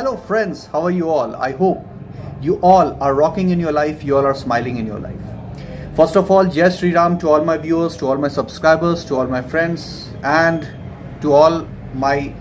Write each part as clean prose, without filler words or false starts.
Hello friends, how are you all? I hope you all are rocking in your life, you all are smiling in your life. First of all, Jai Sri Ram to all my viewers, to all my subscribers, to all my friends, and to all my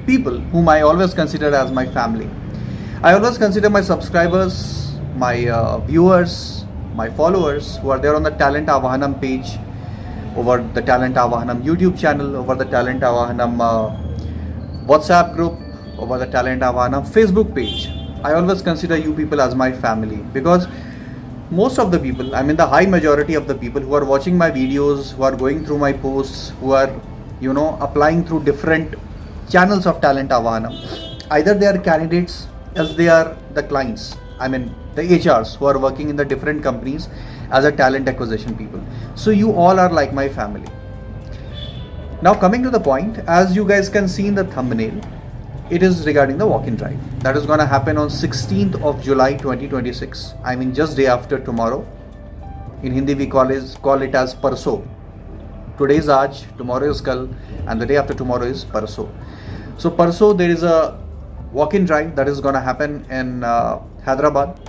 people whom I always consider as my family. I always consider my subscribers, my viewers, my followers who are there on the Talent Aavahnam page, over the Talent Aavahnam YouTube channel, over the Talent Aavahnam WhatsApp group, over the Talent Aavahnam Facebook page. I always consider you people as my family, because most of the people, I mean the high majority of the people who are watching my videos, who are going through my posts, who are applying through different channels of Talent Aavahnam, either they are candidates as they are the clients, I mean the HRs who are working in the different companies as a talent acquisition people. So you all are like my family. Now coming to the point, as you guys can see in the thumbnail, it is regarding the walk-in drive that is going to happen on 16th of July 2026. I mean just day after tomorrow. In Hindi we call it as Parso. Today is Aaj, tomorrow is Kal, and the day after tomorrow is Parso. So Parso there is a walk-in drive that is going to happen in Hyderabad,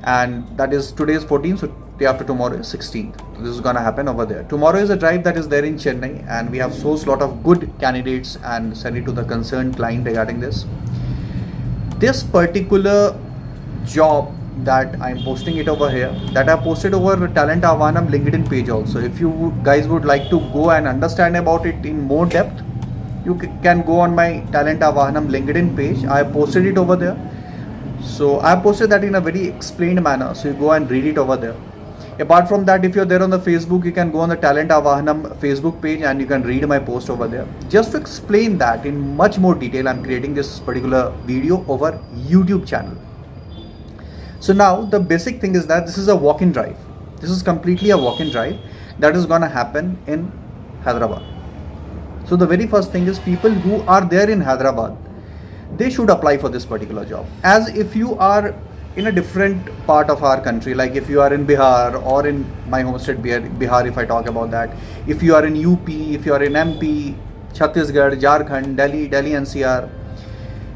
and that is today is 14th, so day after tomorrow is 16th. So this is going to happen over there. Tomorrow is a drive that is there in Chennai, and we have sourced a lot of good candidates and sent it to the concerned client regarding this. This particular job that I'm posting it over here, that I posted over Talent Aavahnam LinkedIn page also. If you guys would like to go and understand about it in more depth, you can go on my Talent Aavahnam LinkedIn page. I posted it over there. So I posted that in a very explained manner, so you go and read it over there. Apart from that, if you're there on the Facebook, you can go on the Talent Aavahnam Facebook page and you can read my post over there. Just to explain that in much more detail, I'm creating this particular video over YouTube channel. So now the basic thing is that this is a walk-in drive. This is completely a walk-in drive that is going to happen in Hyderabad. So the very first thing is, people who are there in Hyderabad, they should apply for this particular job. As if you are in a different part of our country, like if you are in Bihar or in my home state Bihar, if I talk about that, if you are in UP, if you are in MP, Chhattisgarh, Jharkhand, Delhi NCR,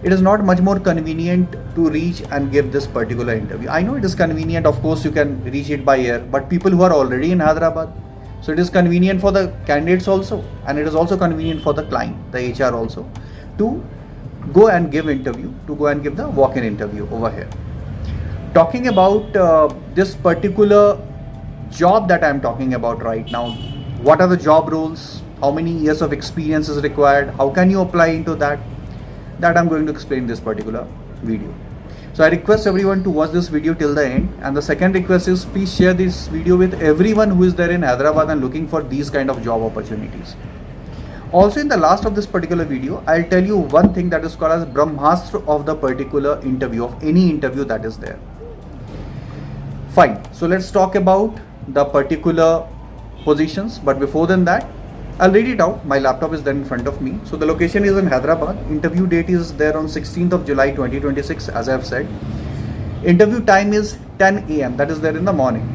it is not much more convenient to reach and give this particular interview. I know it is convenient, of course you can reach it by air, but people who are already in Hyderabad, so it is convenient for the candidates also, and it is also convenient for the client, the HR also, to go and give interview, to go and give the walk-in interview over here. Talking about this particular job that I am talking about right now, what are the job roles, how many years of experience is required, how can you apply into that I'm going to explain in this particular video. So I request everyone to watch this video till the end, and the second request is, please share this video with everyone who is there in Hyderabad and looking for these kind of job opportunities. Also, in the last of this particular video, I'll tell you one thing that is called as Brahmastra of the particular interview, of any interview that is there. Fine. So let's talk about the particular positions. But before then that, I'll read it out. My laptop is there in front of me. So the location is in Hyderabad. Interview date is there on 16th of July 2026, as I've said. Interview time is 10 a.m. That is there in the morning.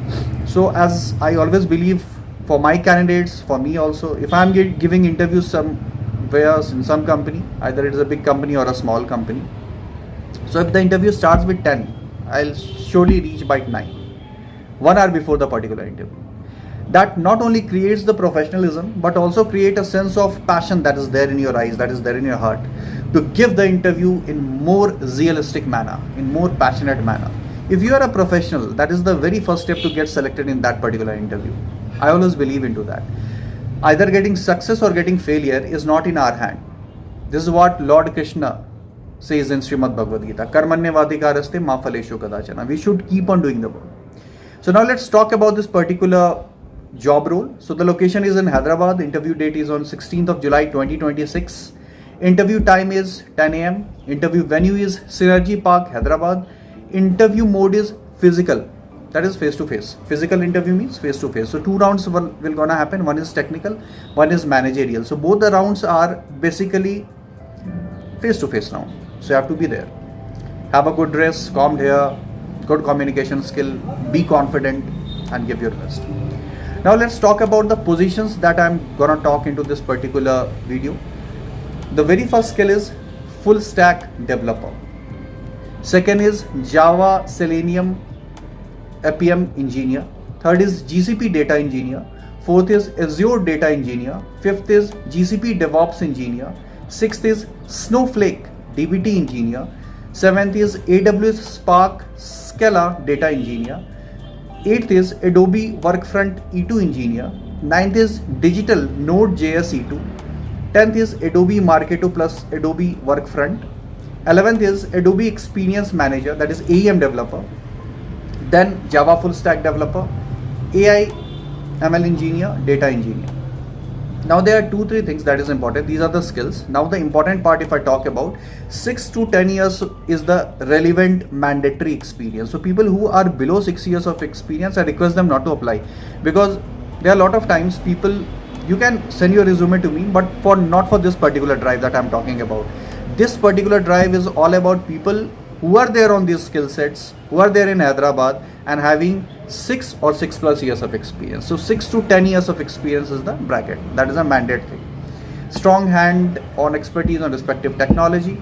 So as I always believe, for my candidates, for me also, if I'm giving interviews somewhere in some company, either it is a big company or a small company, so if the interview starts with 10, I'll surely reach by 9, 1 hour before the particular interview. That not only creates the professionalism, but also create a sense of passion that is there in your eyes, that is there in your heart, to give the interview in more realistic manner, in more passionate manner. If you are a professional, that is the very first step to get selected in that particular interview. I always believe into that. Either getting success or getting failure is not in our hand. This is what Lord Krishna says in Srimad Bhagavad Gita. Karmanyavadikaraste ma phaleshu kadachana. We should keep on doing the work. So now let's talk about this particular job role. So the location is in Hyderabad. The interview date is on 16th of July 2026. Interview time is 10 a.m. Interview venue is Synergy Park, Hyderabad. Interview mode is physical. That is face to face. Physical interview means face to face. So 2 rounds will gonna happen. One is technical, one is managerial. So both the rounds are basically face to face round. So you have to be there. Have a good dress, combed hair, good communication skill, be confident and give your best. Now let's talk about the positions that I'm gonna talk into this particular video. The very first skill is full stack developer. Second is Java Selenium APM engineer. Third is GCP data engineer. Fourth is Azure data engineer. Fifth is GCP DevOps engineer. Sixth is Snowflake DBT engineer. Seventh is AWS Spark Scala data engineer. Eighth is Adobe Workfront E2 engineer. Ninth is Digital Node.js E2. 10th is Adobe Marketo plus Adobe Workfront. 11th is Adobe Experience Manager, that is AEM developer. Then Java full stack developer, AI ML engineer, data engineer. Now there are 2-3 things that is important. These are the skills. Now the important part, if I talk about 6 to 10 years is the relevant mandatory experience. So people who are below 6 years of experience, I request them not to apply, because there are a lot of times people, you can send your resume to me, but not for this particular drive that I'm talking about. This particular drive is all about people who are there on these skill sets, who are there in Hyderabad and having 6 or 6+ years of experience. So 6 to 10 years of experience is the bracket. That is a mandate thing. Strong hand on expertise on respective technology,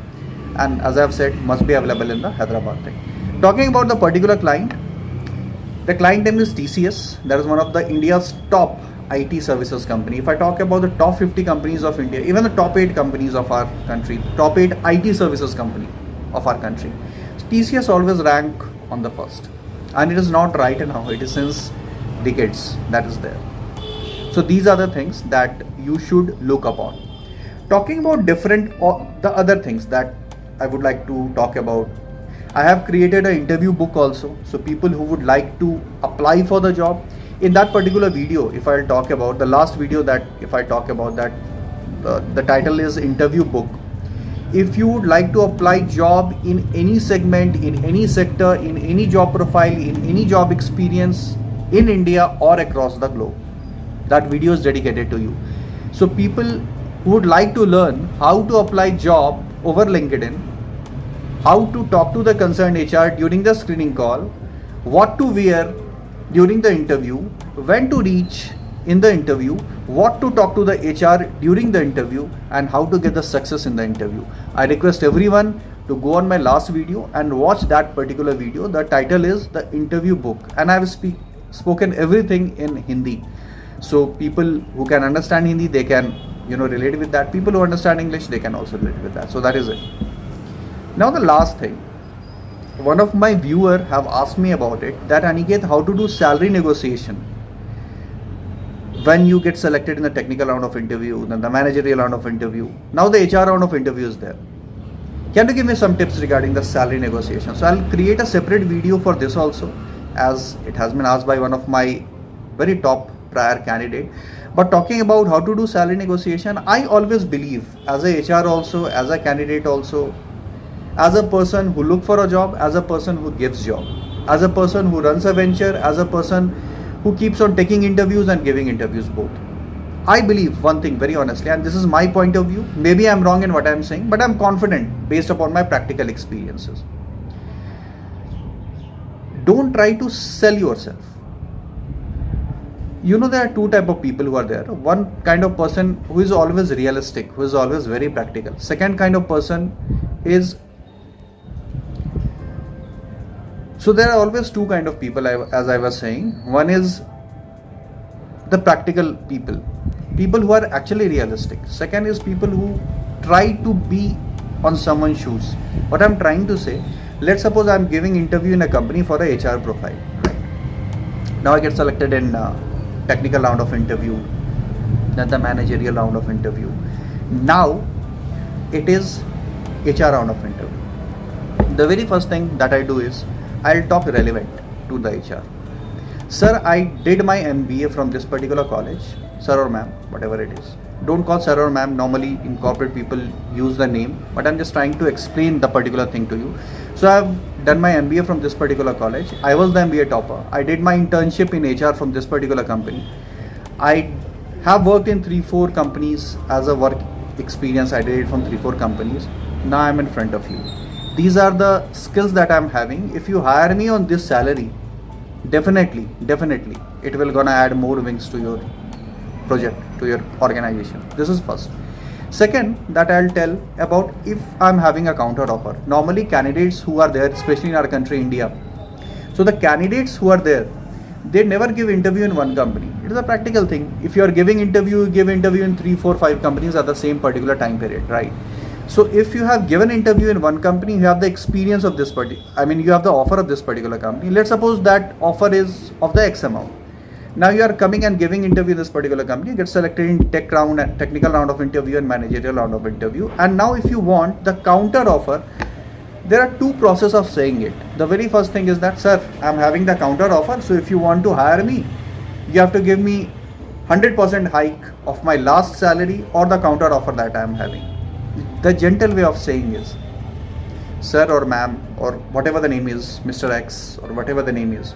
and as I have said, must be available in the Hyderabad thing. Talking about the particular client, the client name is TCS. That is one of the India's top IT services company. If I talk about the top 50 companies of India, even the top 8 companies of our country, top 8 IT services company of our country, TCS always rank on the first, and it is not right now, it is since decades that is there. So these are the things that you should look upon. Talking about the other things that I would like to talk about, I have created an interview book also. So people who would like to apply for the job, in that particular video, if I'll talk about the last video, that if I talk about that, the title is interview book. If you would like to apply job in any segment, in any sector, in any job profile, in any job experience in India or across the globe, that video is dedicated to you. So people who would like to learn how to apply job over LinkedIn, how to talk to the concerned HR during the screening call, what to wear during the interview, when to reach in the interview, what to talk to the HR during the interview, and how to get the success in the interview. I request everyone to go on my last video and watch that particular video. The title is the interview book, and I have spoken everything in Hindi. So people who can understand Hindi, they can relate with that. People who understand English, they can also relate with that. So that is it. Now the last thing, one of my viewer have asked me about it, that Aniket, how to do salary negotiation when you get selected in the technical round of interview, then the managerial round of interview, now the HR round of interview is there. Can you give me some tips regarding the salary negotiation? So I'll create a separate video for this also, as it has been asked by one of my very top prior candidate. But talking about how to do salary negotiation, I always believe, as a HR also, as a candidate also, as a person who look for a job, as a person who gives job, as a person who runs a venture, as a person who keeps on taking interviews and giving interviews both, I believe one thing very honestly, and this is my point of view, maybe I'm wrong in what I'm saying, but I'm confident based upon my practical experiences. Don't try to sell yourself. There are two type of people who are there. One kind of person who is always realistic, who is always very practical. Second kind of person is, so there are always two kind of people, as I was saying. One is the practical people who are actually realistic. Second is people who try to be on someone's shoes. What I'm trying to say, let's suppose I'm giving interview in a company for a HR profile. Now I get selected in technical round of interview, then the managerial round of interview. Now it is HR round of interview. The very first thing that I do is, I'll talk relevant to the HR. Sir, I did my MBA from this particular college. Sir or ma'am, whatever it is. Don't call sir or ma'am. Normally in corporate people use the name, but I'm just trying to explain the particular thing to you. So I've done my MBA from this particular college. I was the MBA topper. I did my internship in HR from this particular company. I have worked in 3-4 companies as a work experience. I did it from 3-4 companies. Now I'm in front of you. These are the skills that I'm having. If you hire me on this salary, definitely, it will gonna add more wings to your project, to your organization. This is first. Second, that I'll tell about if I'm having a counter offer. Normally candidates who are there, especially in our country India, so the candidates who are there, they never give interview in one company. It is a practical thing. If you are giving interview, you give interview in 3, 4, 5 companies at the same particular time period, right? So if you have given interview in one company, you have the experience of this you have the offer of this particular company. Let's suppose that offer is of the X amount. Now you are coming and giving interview in this particular company, you get selected in technical round of interview and managerial round of interview. And now if you want the counter offer, there are two processes of saying it. The very first thing is that, sir, I'm having the counter offer, so if you want to hire me, you have to give me 100% hike of my last salary or the counter offer that I'm having. The gentle way of saying is, sir or ma'am or whatever the name is, Mr. X or whatever the name is,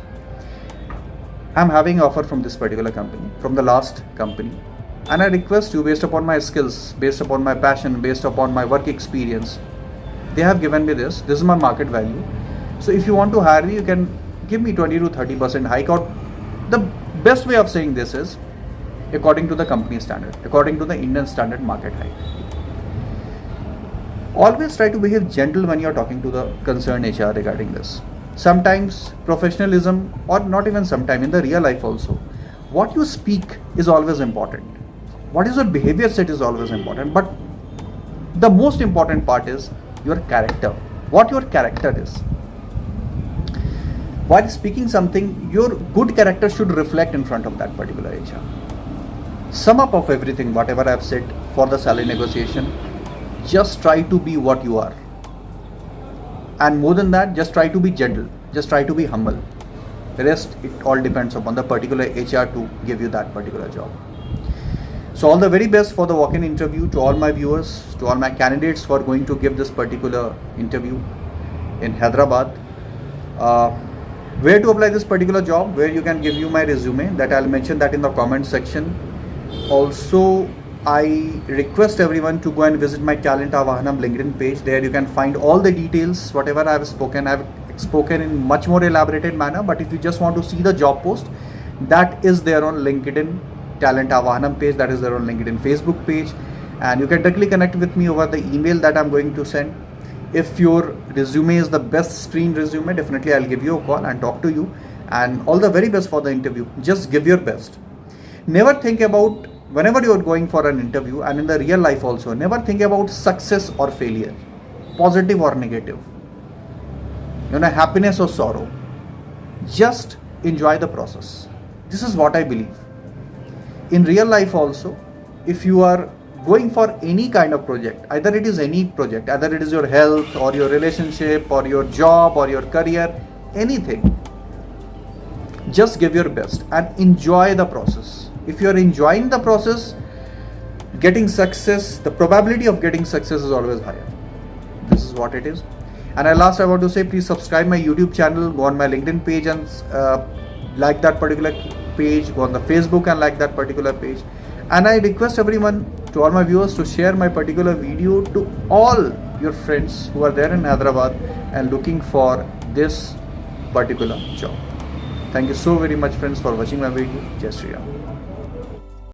I'm having an offer from this particular company, from the last company, and I request you, based upon my skills, based upon my passion, based upon my work experience, they have given me this is my market value. So if you want to hire me, you can give me 20 to 30% hike. Or the best way of saying this is according to the company standard, according to the Indian standard market hike. Always try to behave gentle when you are talking to the concerned HR regarding this. Sometimes professionalism, or not even sometime, in the real life also, what you speak is always important. What is your behavior set is always important. But the most important part is your character. What your character is. While speaking something, your good character should reflect in front of that particular HR. Sum up of everything, whatever I have said for the salary negotiation, just try to be what you are. And more than that, just try to be gentle. Just try to be humble. The rest, it all depends upon the particular HR to give you that particular job. So all the very best for the walk-in interview to all my viewers, to all my candidates who are going to give this particular interview in Hyderabad. Where to apply this particular job, where you can give you my resume, that I'll mention that in the comment section. Also, I request everyone to go and visit my Talent Aavahnam LinkedIn page. There you can find all the details, whatever I've spoken in much more elaborated manner. But if you just want to see the job post, that is there on LinkedIn Talent Aavahnam page, that is there on LinkedIn Facebook page, and you can directly connect with me over the email that I'm going to send. If your resume is the best screen resume, definitely I'll give you a call and talk to you. And all the very best for the interview. Just give your best. Never think about, whenever you're going for an interview, and in the real life also, never think about success or failure, positive or negative, happiness or sorrow. Just enjoy the process. This is what I believe. In real life also, if you are going for any kind of project, either it is any project, either it is your health or your relationship or your job or your career, anything, just give your best and enjoy the process. If you are enjoying the process, getting success, the probability of getting success is always higher. This is what it is. And I want to say, please subscribe my YouTube channel, go on my LinkedIn page and like that particular page, go on the Facebook and like that particular page. And I request everyone, to all my viewers, to share my particular video to all your friends who are there in Hyderabad and looking for this particular job. Thank you so very much, friends, for watching my video. Jai Shri Ram.